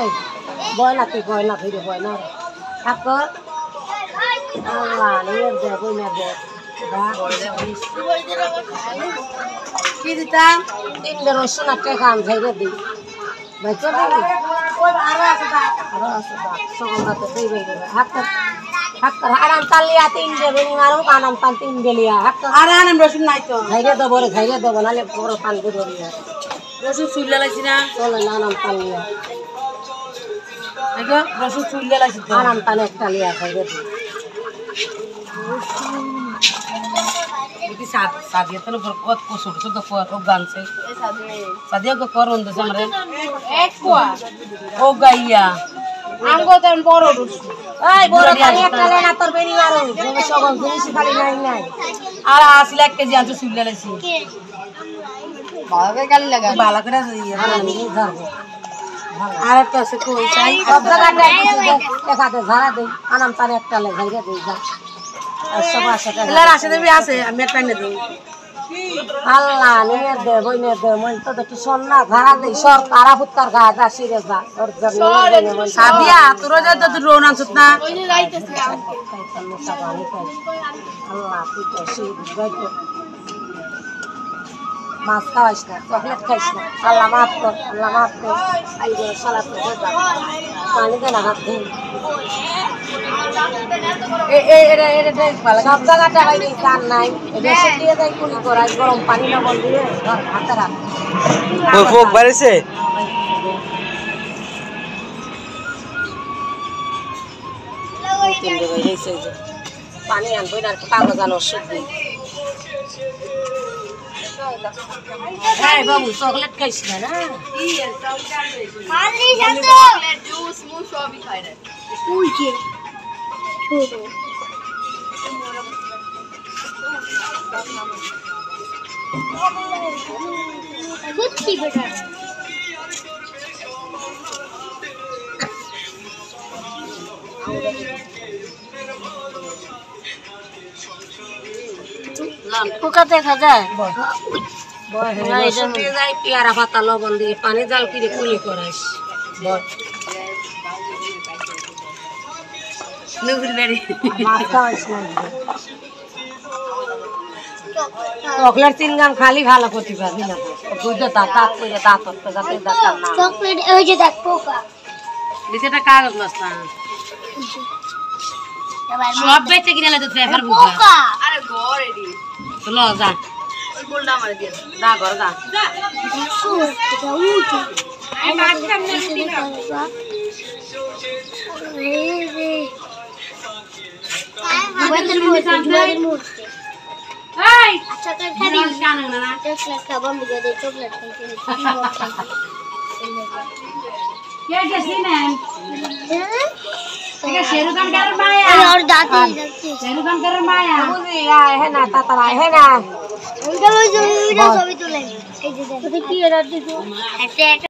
এই বয়না তুই বয়না ধরে বয়না ঠাকুর আল্লাহ নিয়ে দে বইনা দে কি দিতাম 3 রসুন একটা খান খাইরে দিই বেচে দিই আরো আছে সগন্ধাতে দেই বেরে হাক্কা হাক্কা আরাম তালিয়া 3 বেরি মারো আনাম তান 3 বেলিয়া হাক্কা আর আনাম রসুন নাই তো খাইরে দেব রে খাইরে দেব নালে বড় পান গড়িয়া রসুন চুইলা লাইছি না চলে না আনাম তালিয়া দেখো রসুন চুইলা লাইছি আনাম তান একটা লিয়া খাইরে দিই सादिया तो बहुत को छोटे छोटे को गान से सादिया को कर उन दस हमारे एक कुआ ओ गैया आंगो तो बोरो रुस आई बोरो खाली एक ले ना तोर बेनी मारो जो सगन जिनिस खाली নাই আর 80 লাখ কেজি আনছো সুইলা লাইছি বালা করে গালি লাগা বালা করে ধরবো আর একটা আছে কই চাই সব জায়গাটা দেখাতে ঝাড়া দেই আনাম তারে একটা লে যাইরা দেই যা আল্লাহ নিয়ে দে বইনে দে মই তো দেখি সোনা ঘাড়া দেই সর তারা ফুটকার ঘা যা সিরে যা ওর জন্য সাদিয়া তোর যা তো রোন আনছত না ওই যে যাইতেছে আল্লাহ তুই তো সিরে যাইতো মাছ খাওয়াইস না চকলেট খাইস না আল্লাহ মাফ কর আই রে সালাত করে যা পানি দে না হাত দে সব জায়গাটা বাইরে কান নাই বেশি দিয়ে যাই কুলি করাই গরম পানি না বল দিয়ে হাতে রাখ ফোক বাড়িছে পানি আনবো না কাগজ আনো শুদ্ধি হ্যাঁ বাবু চকলেট খাইস না না চকলেট জুস মুস সবই খাই রে উইকে ছোট কুত্তি বেটা পোকা দেখা যায় পেয়ারা পাতা লবণ দিয়ে পানি জাল কিনে কুলি করাইস চকলেট 3 গ্রাম খালি ভালো করতে পারবি না বুঝতে দাঁত করে দাঁত যাতে দাঁত না চকলেট ওই যে দেখ পোকা নিচেটা কাগজ বস্তা সব বেচে কিনে লাগে ট্রেফার বুকা আরে ঘর এডি তো ল যা ওই গোলটা মার দিয়ে যা ঘর যা আই মাছ সামনে দিনা রে আমাদের মুহূর্তে এই আচ্ছা কার খাবি জানো না চকলেট খাবো আমি যদি চকলেট খাইতে কে গেছি না এটা শেরুখান কার মায়া और दादी देखते শেরুখান কার মায়া বুঝি আয় হে না তাতারা হে না ওইটা ওই যে ছবি তুলে এই যে দেখো কি এর দিছো একটা